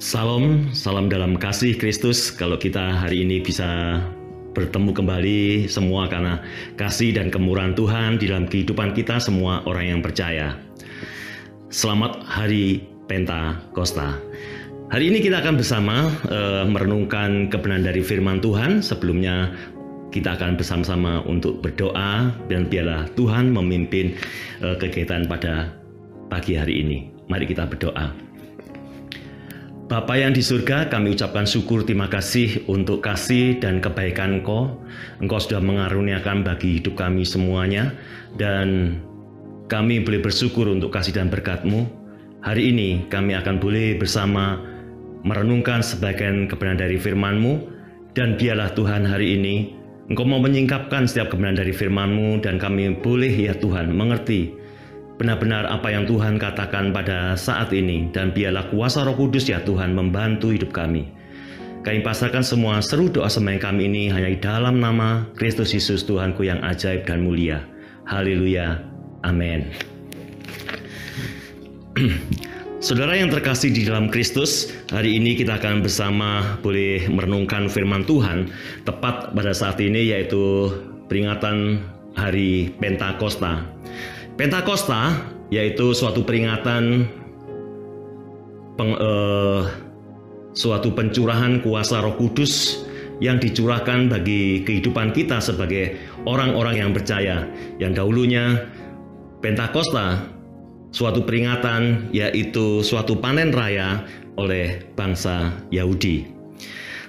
Salam, salam dalam kasih Kristus. Kalau kita hari ini bisa bertemu kembali semua karena kasih dan kemurahan Tuhan di dalam kehidupan kita semua orang yang percaya. Selamat Hari Pentakosta. Hari ini kita akan bersama merenungkan kebenaran dari firman Tuhan. Sebelumnya kita akan bersama-sama untuk berdoa dan biarlah Tuhan memimpin kegiatan pada pagi hari ini. Mari kita berdoa. Bapa yang di surga, kami ucapkan syukur terima kasih untuk kasih dan kebaikan Engkau. Engkau sudah mengaruniakan bagi hidup kami semuanya, dan kami boleh bersyukur untuk kasih dan berkat-Mu. Hari ini kami akan boleh bersama merenungkan sebagian kebenaran dari firman-Mu, dan biarlah Tuhan hari ini Engkau mau menyingkapkan setiap kebenaran dari firman-Mu, dan kami boleh ya Tuhan mengerti benar-benar apa yang Tuhan katakan pada saat ini, dan biarlah kuasa Roh Kudus ya Tuhan membantu hidup kami. Kami pasrahkan semua seru doa sembahyang kami ini hanya di dalam nama Kristus Yesus Tuhanku yang ajaib dan mulia. Haleluya. Amin. Saudara yang terkasih di dalam Kristus, hari ini kita akan bersama boleh merenungkan firman Tuhan tepat pada saat ini, yaitu peringatan Hari Pentakosta. Pentakosta yaitu suatu peringatan suatu pencurahan kuasa Roh Kudus yang dicurahkan bagi kehidupan kita sebagai orang-orang yang percaya. Yang dahulunya Pentakosta suatu peringatan, yaitu suatu panen raya oleh bangsa Yahudi.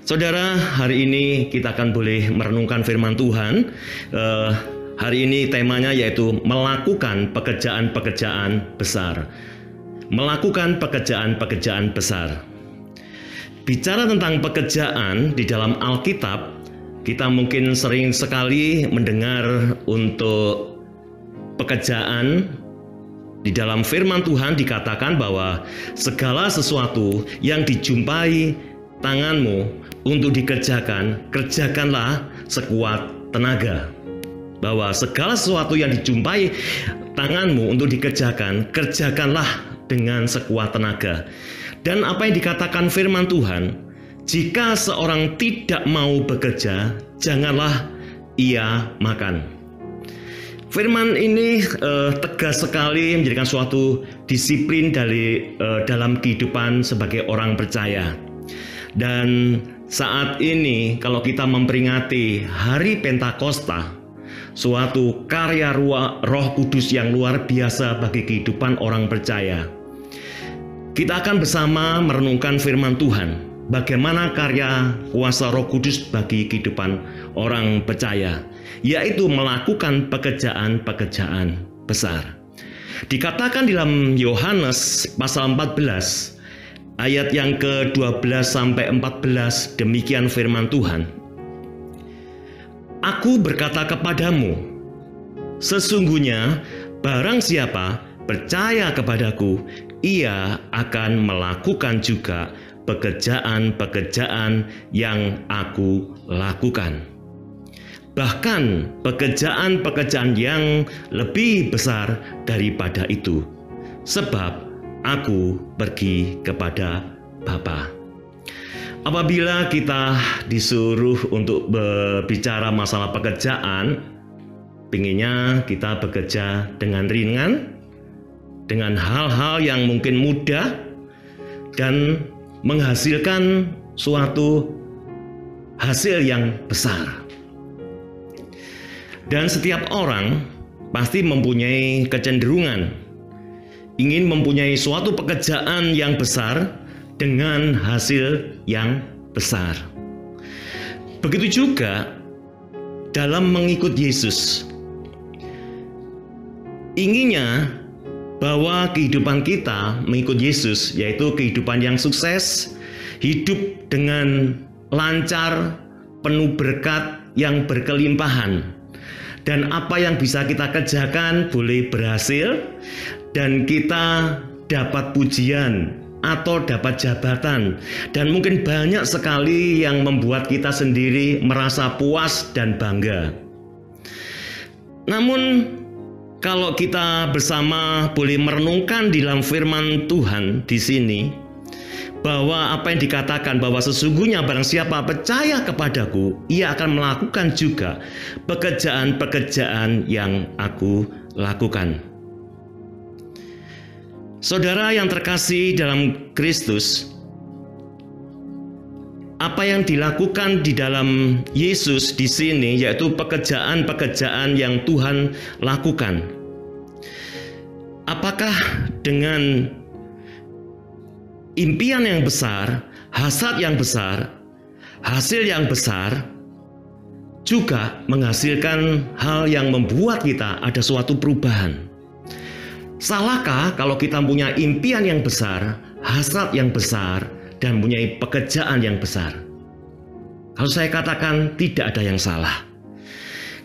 Saudara, hari ini kita akan boleh merenungkan firman Tuhan. Hari ini temanya yaitu melakukan pekerjaan-pekerjaan besar. Melakukan pekerjaan-pekerjaan besar. Bicara tentang pekerjaan di dalam Alkitab, kita mungkin sering sekali mendengar untuk pekerjaan. Di dalam firman Tuhan dikatakan bahwa segala sesuatu yang dijumpai tanganmu untuk dikerjakan, kerjakanlah sekuat tenaga. Bahwa segala sesuatu yang dijumpai tanganmu untuk dikerjakan, kerjakanlah dengan sekuat tenaga. Dan apa yang dikatakan firman Tuhan, jika seorang tidak mau bekerja, janganlah ia makan. Firman ini tegas sekali menjadikan suatu disiplin dalam kehidupan sebagai orang percaya. Dan saat ini kalau kita memperingati Hari Pentakosta, suatu karya Roh Kudus yang luar biasa bagi kehidupan orang percaya. Kita akan bersama merenungkan firman Tuhan, bagaimana karya kuasa Roh Kudus bagi kehidupan orang percaya, yaitu melakukan pekerjaan-pekerjaan besar. Dikatakan dalam Yohanes pasal 14 ayat yang ke-12 sampai 14, demikian firman Tuhan. Aku berkata kepadamu, sesungguhnya barang siapa percaya kepadaku, ia akan melakukan juga pekerjaan-pekerjaan yang aku lakukan. Bahkan pekerjaan-pekerjaan yang lebih besar daripada itu, sebab aku pergi kepada Bapa. Apabila kita disuruh untuk berbicara masalah pekerjaan, pinginnya kita bekerja dengan ringan, dengan hal-hal yang mungkin mudah, dan menghasilkan suatu hasil yang besar. Dan setiap orang pasti mempunyai kecenderungan ingin mempunyai suatu pekerjaan yang besar dengan hasil yang besar. Begitu juga dalam mengikut Yesus. Inginnya bahwa kehidupan kita mengikut Yesus yaitu kehidupan yang sukses, hidup dengan lancar, penuh berkat yang berkelimpahan. Dan apa yang bisa kita kerjakan boleh berhasil, dan kita dapat pujian atau dapat jabatan, dan mungkin banyak sekali yang membuat kita sendiri merasa puas dan bangga. Namun kalau kita bersama boleh merenungkan di dalam firman Tuhan di sini, bahwa apa yang dikatakan bahwa sesungguhnya barang siapa percaya kepadaku, ia akan melakukan juga pekerjaan-pekerjaan yang aku lakukan. Saudara yang terkasih dalam Kristus, apa yang dilakukan di dalam Yesus di sini yaitu pekerjaan-pekerjaan yang Tuhan lakukan. Apakah dengan impian yang besar, hasad yang besar, hasil yang besar juga menghasilkan hal yang membuat kita ada suatu perubahan? Salahkah kalau kita punya impian yang besar, hasad yang besar, dan mempunyai pekerjaan yang besar? Kalau saya katakan tidak ada yang salah.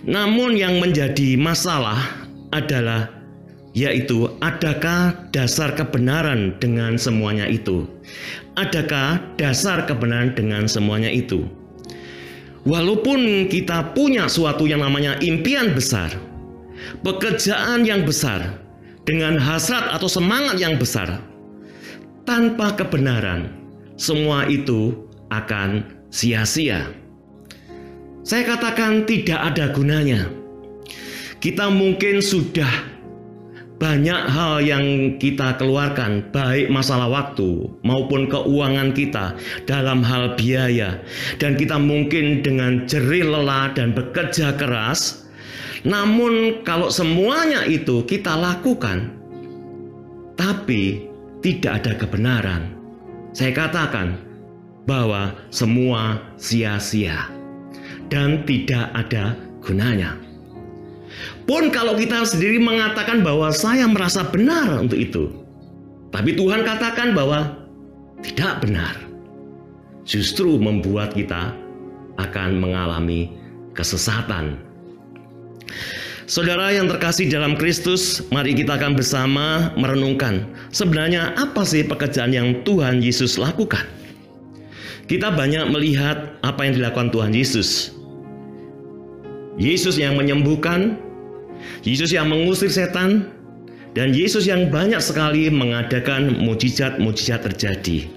Namun yang menjadi masalah adalah yaitu adakah dasar kebenaran dengan semuanya itu? Adakah dasar kebenaran dengan semuanya itu? Walaupun kita punya suatu yang namanya impian besar, pekerjaan yang besar, dengan hasrat atau semangat yang besar, tanpa kebenaran, semua itu akan sia-sia. Saya katakan tidak ada gunanya. Kita mungkin sudah banyak hal yang kita keluarkan, baik masalah waktu maupun keuangan kita dalam hal biaya. Dan kita mungkin dengan jerih lelah dan bekerja keras. Namun kalau semuanya itu kita lakukan, tapi tidak ada kebenaran, saya katakan bahwa semua sia-sia dan tidak ada gunanya. Pun kalau kita sendiri mengatakan bahwa saya merasa benar untuk itu, tapi Tuhan katakan bahwa tidak benar, justru membuat kita akan mengalami kesesatan. Saudara yang terkasih dalam Kristus, mari kita akan bersama merenungkan sebenarnya apa sih pekerjaan yang Tuhan Yesus lakukan. Kita banyak melihat apa yang dilakukan Tuhan Yesus. Yesus yang menyembuhkan, Yesus yang mengusir setan, dan Yesus yang banyak sekali mengadakan mujizat-mujizat terjadi.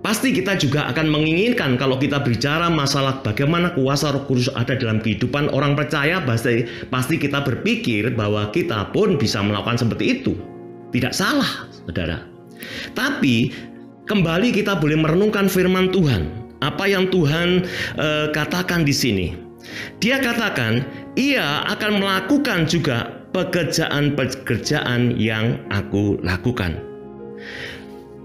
Pasti kita juga akan menginginkan kalau kita bicara masalah bagaimana kuasa Roh Kudus ada dalam kehidupan orang percaya, pasti kita berpikir bahwa kita pun bisa melakukan seperti itu. Tidak salah, saudara. Tapi kembali kita boleh merenungkan firman Tuhan. Apa yang Tuhan katakan di sini? Dia katakan, ia akan melakukan juga pekerjaan-pekerjaan yang aku lakukan.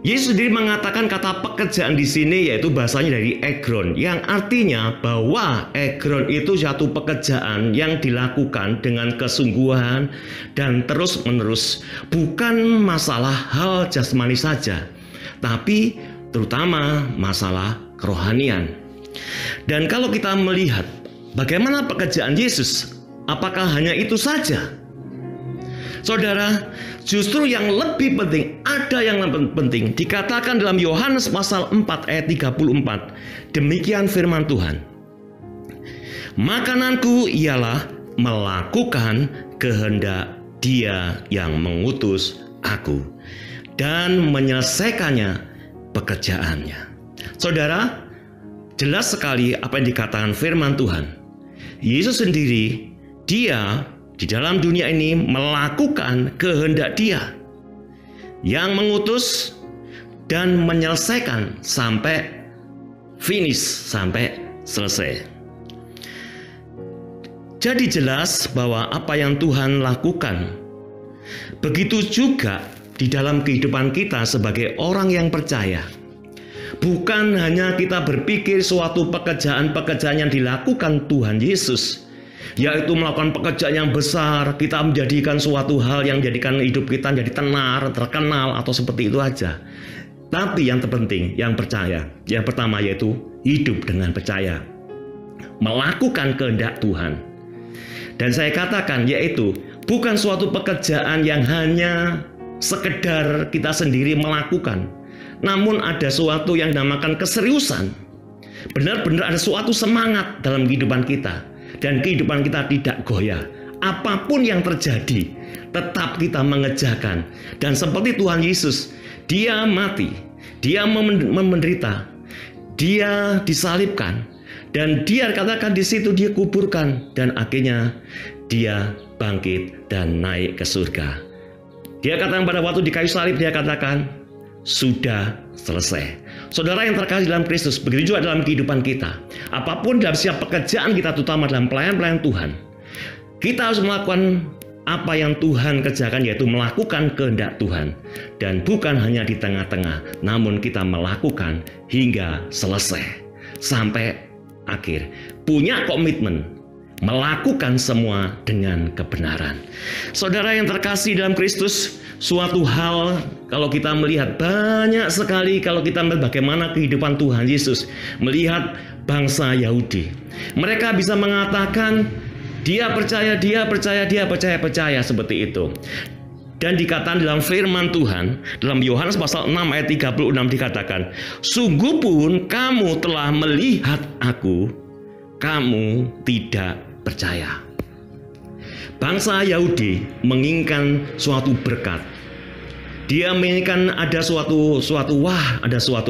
Yesus sendiri mengatakan kata pekerjaan di sini yaitu bahasanya dari ekron, yang artinya bahwa ekron itu satu pekerjaan yang dilakukan dengan kesungguhan dan terus-menerus, bukan masalah hal jasmani saja, tapi terutama masalah kerohanian. Dan kalau kita melihat bagaimana pekerjaan Yesus, apakah hanya itu saja? Saudara, justru yang lebih penting, ada yang lebih penting, dikatakan dalam Yohanes pasal 4 ayat 34. Demikian firman Tuhan. Makananku ialah melakukan kehendak Dia yang mengutus aku dan menyelesaikannya pekerjaannya. Saudara, jelas sekali apa yang dikatakan firman Tuhan. Yesus sendiri, Dia di dalam dunia ini melakukan kehendak Dia yang mengutus dan menyelesaikan sampai finish, sampai selesai. Jadi jelas bahwa apa yang Tuhan lakukan, begitu juga di dalam kehidupan kita sebagai orang yang percaya. Bukan hanya kita berpikir suatu pekerjaan-pekerjaan yang dilakukan Tuhan Yesus, yaitu melakukan pekerjaan yang besar, kita menjadikan suatu hal yang menjadikan hidup kita jadi tenar, terkenal, atau seperti itu aja. Tapi yang terpenting, yang percaya, yang pertama yaitu hidup dengan percaya, melakukan kehendak Tuhan. Dan saya katakan yaitu bukan suatu pekerjaan yang hanya sekedar kita sendiri melakukan, namun ada suatu yang dinamakan keseriusan. Benar-benar ada suatu semangat dalam kehidupan kita. Dan kehidupan kita tidak goyah. Apapun yang terjadi, tetap kita mengerjakan. Dan seperti Tuhan Yesus, Dia mati. Dia menderita, dia disalibkan, dan dia katakan di situ dia kuburkan, dan akhirnya dia bangkit dan naik ke surga. Dia katakan pada waktu di kayu salib, dia katakan sudah selesai. Saudara yang terkasih dalam Kristus, begitu juga dalam kehidupan kita. Apapun dalam setiap pekerjaan kita, terutama dalam pelayan-pelayan Tuhan, kita harus melakukan apa yang Tuhan kerjakan, yaitu melakukan kehendak Tuhan. Dan bukan hanya di tengah-tengah, namun kita melakukan hingga selesai, sampai akhir. Punya komitmen, melakukan semua dengan kebenaran. Saudara yang terkasih dalam Kristus, suatu hal kalau kita melihat banyak sekali, kalau kita melihat bagaimana kehidupan Tuhan Yesus melihat bangsa Yahudi. Mereka bisa mengatakan, dia percaya seperti itu. Dan dikatakan dalam firman Tuhan, dalam Yohanes pasal 6 ayat 36 dikatakan, sungguh pun kamu telah melihat aku, kamu tidak percaya. Bangsa Yahudi menginginkan suatu berkat. Dia menginginkan ada suatu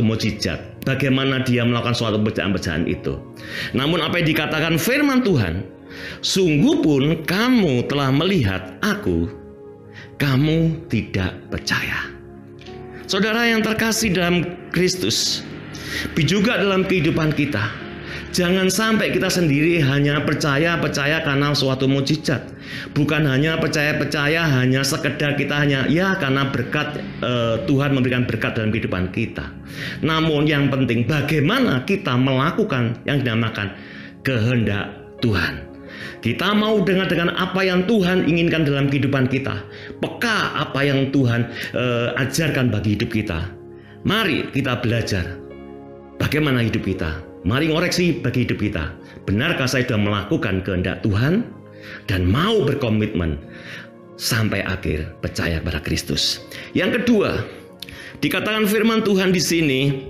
mukjizat. Bagaimana dia melakukan suatu pekerjaan itu. Namun apa yang dikatakan firman Tuhan, sungguh pun kamu telah melihat aku, kamu tidak percaya. Saudara yang terkasih dalam Kristus, juga dalam kehidupan kita, jangan sampai kita sendiri hanya percaya karena suatu mukjizat. Bukan hanya percaya hanya sekedar kita hanya karena berkat, Tuhan memberikan berkat dalam kehidupan kita. Namun yang penting bagaimana kita melakukan yang dinamakan kehendak Tuhan. Kita mau dengar dengan apa yang Tuhan inginkan dalam kehidupan kita, peka apa yang Tuhan ajarkan bagi hidup kita. Mari kita belajar bagaimana hidup kita. Mari ngoreksi bagi hidup kita. Benarkah saya sudah melakukan kehendak Tuhan dan mau berkomitmen sampai akhir percaya pada Kristus. Yang kedua, dikatakan firman Tuhan di sini,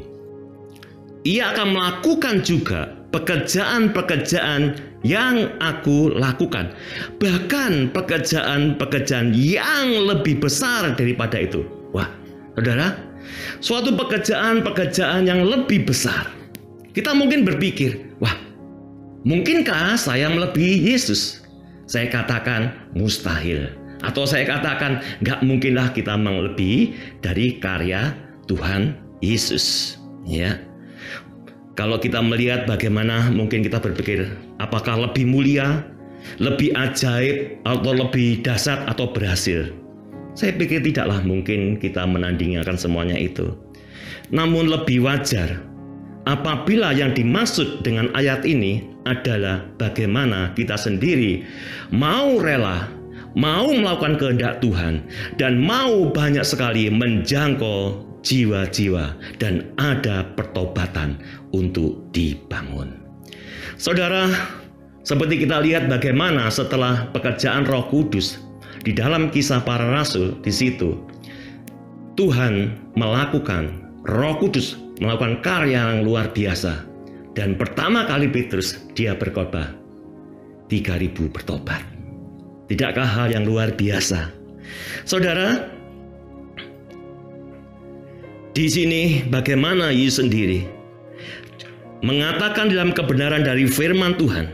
ia akan melakukan juga pekerjaan-pekerjaan yang aku lakukan. Bahkan pekerjaan-pekerjaan yang lebih besar daripada itu. Wah, saudara, suatu pekerjaan-pekerjaan yang lebih besar. Kita mungkin berpikir, wah, mungkinkah saya melebihi Yesus? Saya katakan mustahil. Atau saya katakan gak mungkinlah kita melebihi dari karya Tuhan Yesus. Ya. Kalau kita melihat bagaimana mungkin kita berpikir, apakah lebih mulia, lebih ajaib, atau lebih dahsyat atau berhasil? Saya pikir tidaklah mungkin kita menandingikan semuanya itu. Namun lebih wajar apabila yang dimaksud dengan ayat ini adalah bagaimana kita sendiri mau rela, mau melakukan kehendak Tuhan, dan mau banyak sekali menjangkau jiwa-jiwa, dan ada pertobatan untuk dibangun. Saudara, seperti kita lihat bagaimana setelah pekerjaan Roh Kudus di dalam Kisah Para Rasul, di situ Tuhan melakukan, Roh Kudus melakukan karya yang luar biasa. Dan pertama kali Petrus dia berkhotbah, 3.000 bertobat. Tidakkah hal yang luar biasa? Saudara, di sini bagaimana Yesus sendiri mengatakan dalam kebenaran dari firman Tuhan.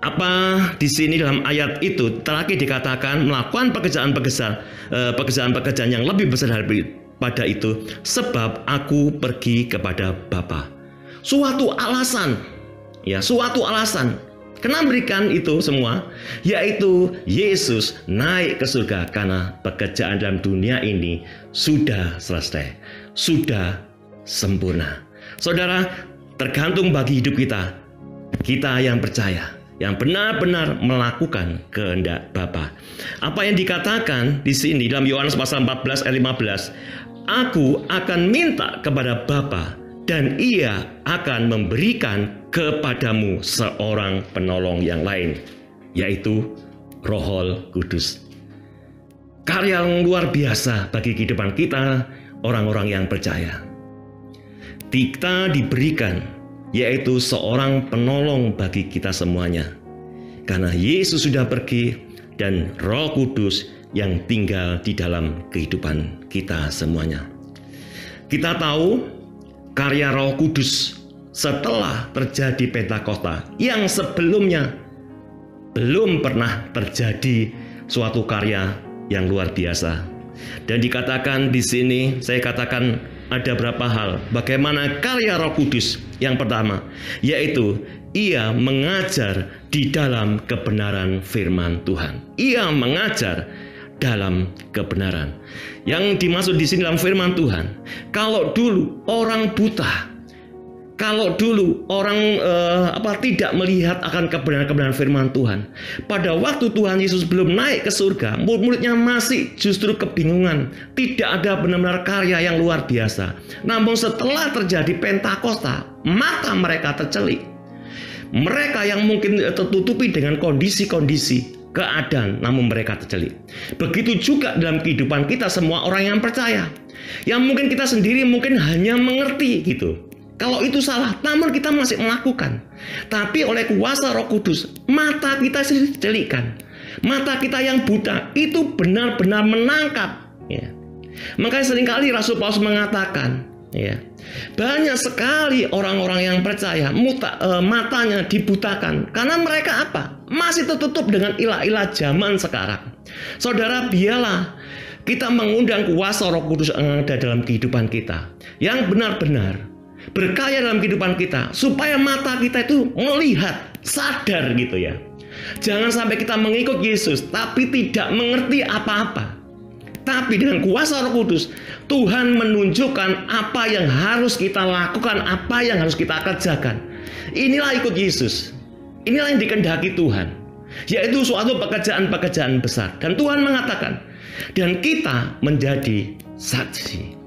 Apa di sini dalam ayat itu terakhir dikatakan melakukan pekerjaan-pekerjaan yang lebih besar daripada itu, sebab aku pergi kepada Bapa. Suatu alasan, suatu alasan. Kenapa berikan itu semua? Yaitu Yesus naik ke surga karena pekerjaan dalam dunia ini sudah selesai, sudah sempurna. Saudara, tergantung bagi hidup kita. Kita yang percaya, yang benar-benar melakukan kehendak Bapa. Apa yang dikatakan di sini dalam Yohanes pasal 14 ayat 15, aku akan minta kepada Bapa dan ia akan memberikan kepadamu seorang penolong yang lain, yaitu Roh Kudus. Karya yang luar biasa bagi kehidupan kita, orang-orang yang percaya. Kita diberikan, yaitu seorang penolong bagi kita semuanya. Karena Yesus sudah pergi dan Roh Kudus yang tinggal di dalam kehidupan kita semuanya. Kita tahu karya Roh Kudus setelah terjadi Pentakosta yang sebelumnya belum pernah terjadi suatu karya yang luar biasa. Dan dikatakan di sini, saya katakan ada berapa hal bagaimana karya Roh Kudus. Yang pertama, yaitu ia mengajar di dalam kebenaran firman Tuhan. Ia mengajar dalam kebenaran. Yang dimaksud di sini dalam firman Tuhan, kalau dulu orang buta, kalau dulu orang tidak melihat akan kebenaran-kebenaran firman Tuhan, pada waktu Tuhan Yesus belum naik ke surga, murid-muridnya masih justru kebingungan. Tidak ada benar-benar karya yang luar biasa. Namun setelah terjadi Pentakosta, mata mereka tercelik. Mereka yang mungkin tertutupi dengan kondisi-kondisi keadaan, namun mereka tercelik. Begitu juga dalam kehidupan kita semua orang yang percaya. Yang mungkin kita sendiri mungkin hanya mengerti gitu. Kalau itu salah, namun kita masih melakukan. Tapi oleh kuasa Roh Kudus, mata kita dicelikkan. Mata kita yang buta itu benar-benar menangkap. Ya. Makanya seringkali Rasul Paulus mengatakan, ya, banyak sekali orang-orang yang percaya matanya dibutakan. Karena mereka apa? Masih tertutup dengan ilah-ilah zaman sekarang. Saudara, biarlah kita mengundang kuasa Roh Kudus yang ada dalam kehidupan kita, yang benar-benar berkarya dalam kehidupan kita, supaya mata kita itu melihat, sadar gitu ya. Jangan sampai kita mengikut Yesus tapi tidak mengerti apa-apa. Tapi dengan kuasa Roh Kudus, Tuhan menunjukkan apa yang harus kita lakukan, apa yang harus kita kerjakan. Inilah ikut Yesus. Inilah yang dikehendaki Tuhan, yaitu suatu pekerjaan-pekerjaan besar. Dan Tuhan mengatakan, dan kita menjadi saksi.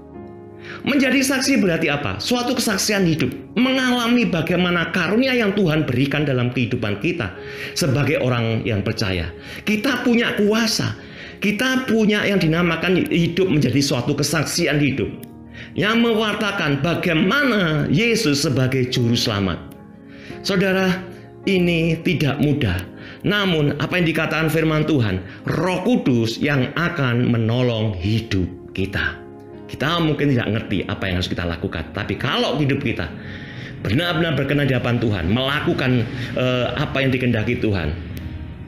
Menjadi saksi berarti apa? Suatu kesaksian hidup, mengalami bagaimana karunia yang Tuhan berikan dalam kehidupan kita sebagai orang yang percaya. Kita punya kuasa, kita punya yang dinamakan hidup menjadi suatu kesaksian hidup yang mewartakan bagaimana Yesus sebagai juru selamat. Saudara, ini tidak mudah. Namun apa yang dikatakan firman Tuhan, Roh Kudus yang akan menolong hidup kita. Kita mungkin tidak ngerti apa yang harus kita lakukan, tapi kalau hidup kita benar-benar berkenan di hadapan Tuhan, melakukan apa yang dikehendaki Tuhan,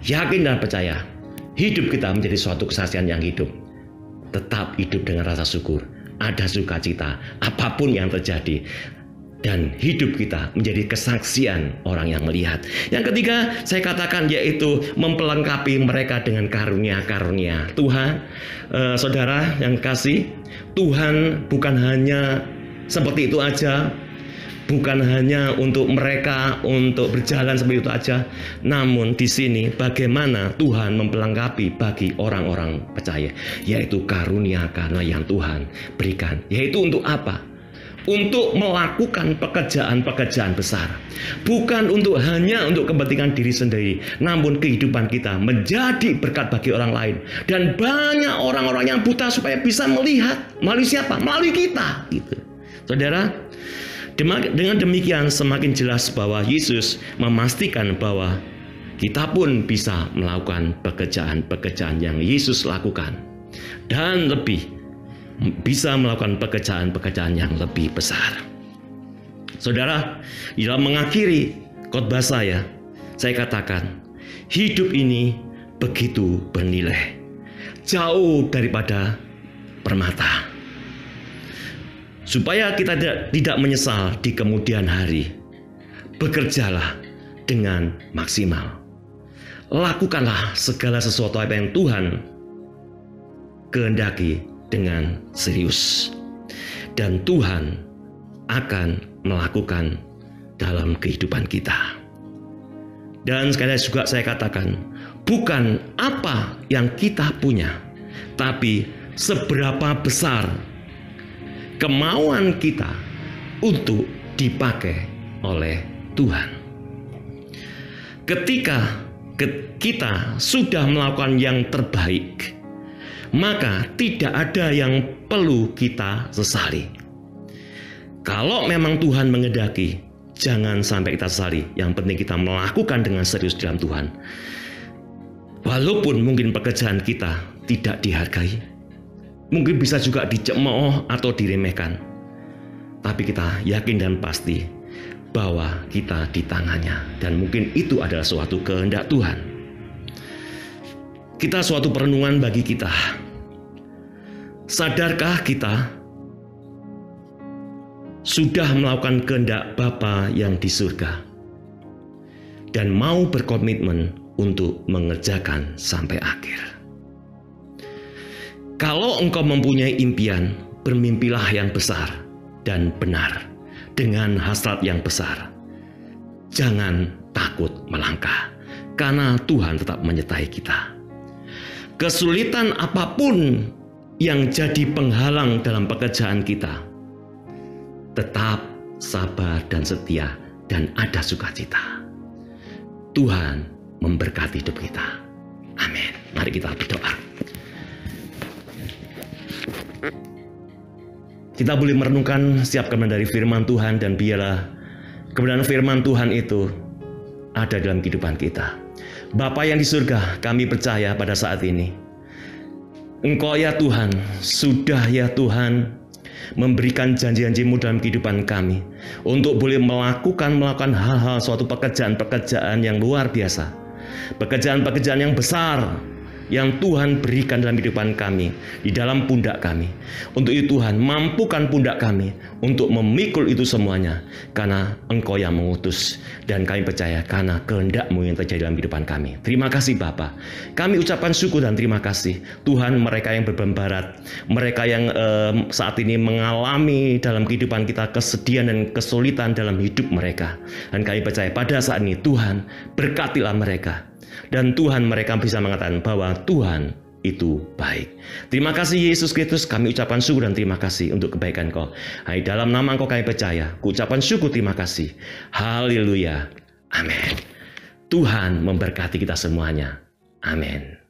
yakin dan percaya, hidup kita menjadi suatu kesaksian yang hidup. Tetap hidup dengan rasa syukur, ada sukacita apapun yang terjadi, dan hidup kita menjadi kesaksian orang yang melihat. Yang ketiga, saya katakan yaitu memperlengkapi mereka dengan karunia-karunia Tuhan. Saudara yang kasih, Tuhan bukan hanya seperti itu aja, bukan hanya untuk mereka untuk berjalan seperti itu aja, namun di sini bagaimana Tuhan memperlengkapi bagi orang-orang percaya, yaitu karunia yang Tuhan berikan. Yaitu untuk apa? Untuk melakukan pekerjaan-pekerjaan besar. Bukan hanya untuk kepentingan diri sendiri, namun kehidupan kita menjadi berkat bagi orang lain. Dan banyak orang-orang yang buta supaya bisa melihat. Melalui siapa? Melalui kita gitu. Saudara, dengan demikian semakin jelas bahwa Yesus memastikan bahwa kita pun bisa melakukan pekerjaan-pekerjaan yang Yesus lakukan. Dan lebih, bisa melakukan pekerjaan-pekerjaan yang lebih besar. Saudara, dalam mengakhiri khotbah saya katakan, hidup ini begitu bernilai, jauh daripada permata. Supaya kita tidak menyesal di kemudian hari, bekerjalah dengan maksimal. Lakukanlah segala sesuatu apa yang Tuhan kehendaki dengan serius, dan Tuhan akan melakukan dalam kehidupan kita. Dan sekali lagi juga saya katakan, bukan apa yang kita punya, tapi seberapa besar kemauan kita untuk dipakai oleh Tuhan. Ketika kita sudah melakukan yang terbaik, maka tidak ada yang perlu kita sesali. Kalau memang Tuhan menghendaki, jangan sampai kita sesali. Yang penting kita melakukan dengan serius dalam Tuhan. Walaupun mungkin pekerjaan kita tidak dihargai, mungkin bisa juga dicemooh atau diremehkan. tapi kita yakin dan pasti bahwa kita di tangannya, dan mungkin itu adalah suatu kehendak Tuhan. Kita suatu perenungan bagi kita. Sadarkah kita sudah melakukan kehendak Bapa yang di surga dan mau berkomitmen untuk mengerjakan sampai akhir? Kalau engkau mempunyai impian, bermimpilah yang besar dan benar dengan hasrat yang besar. Jangan takut melangkah, karena Tuhan tetap menyertai kita. Kesulitan apapun yang jadi penghalang dalam pekerjaan kita, tetap sabar dan setia, dan ada sukacita. Tuhan memberkati hidup kita. Amin. Mari kita berdoa. Kita boleh merenungkan setiap kebenaran dari firman Tuhan, dan biarlah kebenaran firman Tuhan itu ada dalam kehidupan kita. Bapa yang di surga, kami percaya pada saat ini Engkau ya Tuhan, sudah ya Tuhan memberikan janji-janji-Mu dalam kehidupan kami untuk boleh melakukan hal-hal, suatu pekerjaan-pekerjaan yang luar biasa, pekerjaan-pekerjaan yang besar yang Tuhan berikan dalam kehidupan kami, di dalam pundak kami. Untuk itu Tuhan, mampukan pundak kami untuk memikul itu semuanya, karena Engkau yang mengutus, dan kami percaya karena kehendak-Mu yang terjadi dalam kehidupan kami. Terima kasih Bapa. Kami ucapkan syukur dan terima kasih Tuhan, mereka yang beban barat, mereka yang saat ini mengalami dalam kehidupan kita kesedihan dan kesulitan dalam hidup mereka, dan kami percaya pada saat ini Tuhan, berkatilah mereka. Dan Tuhan, mereka bisa mengatakan bahwa Tuhan itu baik. Terima kasih Yesus Kristus, kami ucapkan syukur dan terima kasih untuk kebaikan Kau. Hai, dalam nama Engkau kami percaya, ku ucapkan syukur terima kasih. Haleluya. Amin. Tuhan memberkati kita semuanya. Amin.